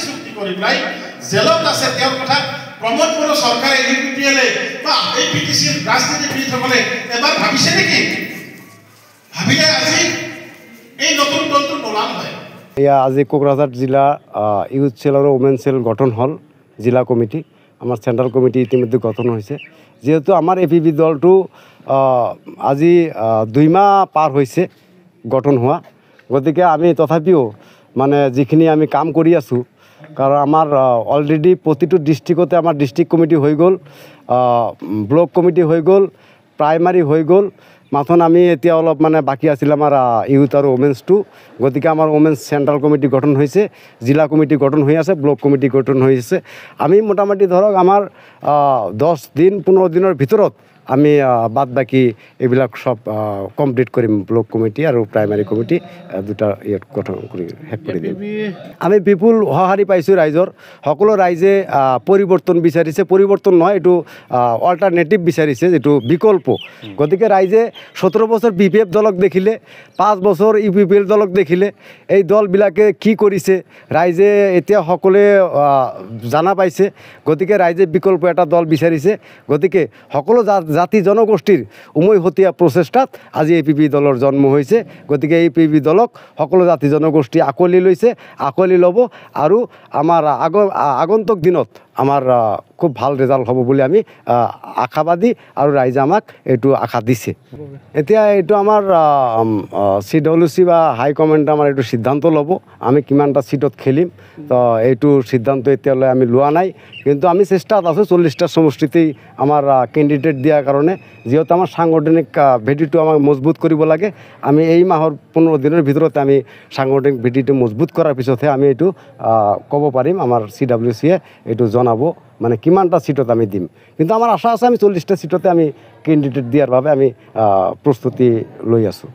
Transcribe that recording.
চুক্তি কৰি পেলাই জেলত আছে তেওঁৰ কথা প্ৰমোদ বড়ো চৰকাৰে ইউপিএলএ বা এই পিটিচিৰ ৰাজনীতিবিদসকলে এবাৰ ভাবিছে নেকি ভাবিলে আজি এই নতুন দলটো নোলাল হয় আজি কোকৰাঝাৰ জিলা ইউথ সেল আৰু ওমেন সেল গঠন হ'ল জিলা কমিটি আমাৰ চেণ্ট্ৰেল কমিটি ইতিমধ্যে গঠন হৈছে যেহেতু আমাৰ এপিবি দলটো আজি 2 মাহ পাৰ হৈছে গঠন হোৱা গতিকে আমি তথাপিও মানে যিখিনি আমি কাম কৰি আছোঁ কাৰণ আমাৰ অলৰেডি প্ৰতিটো ডিষ্ট্ৰিক্টতে আমাৰ ডিষ্ট্ৰিক্ট কমিটি হৈ গ'ল ব্লক কমিটি হৈ গ'ল প্ৰাইমাৰী হৈ গ'ল মাথন আমি এতিয়া অলপ মানে বাকী আছিল আমাৰ ইউথ আৰু ওমেন্সটো গতিকে আমাৰ ওমেন্স চেণ্ট্ৰেল কমিটি গঠন হৈছে জিলা কমিটি গঠন হৈ আছে ব্লক কমিটি গঠন হৈ আছে আমি মোটামুটি ধৰক আমাৰ 10 দিন 15 দিনৰ ভিতৰত আমি বাদ বাকি এইবিলাক সব কমপ্লিট কৰিম ব্লক কমিটি আৰু প্ৰাইমাৰী কমিটি দুটা ইয়াত গঠন কৰি শেষ কৰি দিম আমি বিপুল সঁহাৰি পাইছোঁ ৰাইজৰ সকলো ৰাইজে পৰিৱৰ্তন বিচাৰিছে পৰিৱৰ্তন নহয় এইটো অল্টাৰনেটিভ বিচাৰিছে যেটো বিকল্প গতিকে ৰাইজে 17 বছৰ বিপিএফ দলক দেখিলে 5 বছৰ ইউপিপিএল দলক দেখিলে এই দলবিলাকে কি কৰিছে ৰাইজে এতিয়া সকলোৱে জানা পাইছে গতিকে ৰাইজে বিকল্প এটা দল বিচাৰিছে গতিকে সকলো জাতি জনগোষ্ঠীৰ উমৈহতীয়া প্ৰচেষ্টাত আজি এপিপি দলৰ জন্ম হৈছে গতিকে এই এপিপি দলক সকলো জাতি জনগোষ্ঠী আকলি লৈছে আকলি ল'ব আৰু আমাৰ আগন্তুক দিনত আমাৰ খুব ভাল ৰেজাল্ট হ'ব বুলি আমি আশাবাদী আৰু ৰাইজে আমাক এইটো আশা দিছে এতিয়া এইটো আমাৰ সিডব্লিউসি বা হাই কমান্ড আমাৰ এইটো সিদ্ধান্ত ল'ব আমি কিমানটা সিটত খেলিম তো এইটো সিদ্ধান্ত এতিয়ালৈ আমি লোৱা নাই কিন্তু আমি চেষ্টাত আছোঁ 40টা সমষ্টিতেই আমাৰ ক্যান্ডিডেট দিয়াৰ কাৰণে যেহেতু আমাৰ সাংগঠনিক ভেটিটো আমাক মজবুত কৰিব লাগে আমি এই মাহৰ 15 দিনৰ ভিতৰতে আমি সাংগঠনিক ভেটিটো মজবুত কৰাৰ পিছতহে আমি এইটো ক'ব পাৰিম আমাৰ সিডব্লিউসিয়ে এইটো জনাব মানে কিমানটা সিটত আমি দিম কিন্তু আমাৰ আশা আছে আমি 40টা সিটতে আমি ক্যান্ডিডেট দিয়াৰ বাবে আমি প্ৰস্তুতি লৈ আছোঁ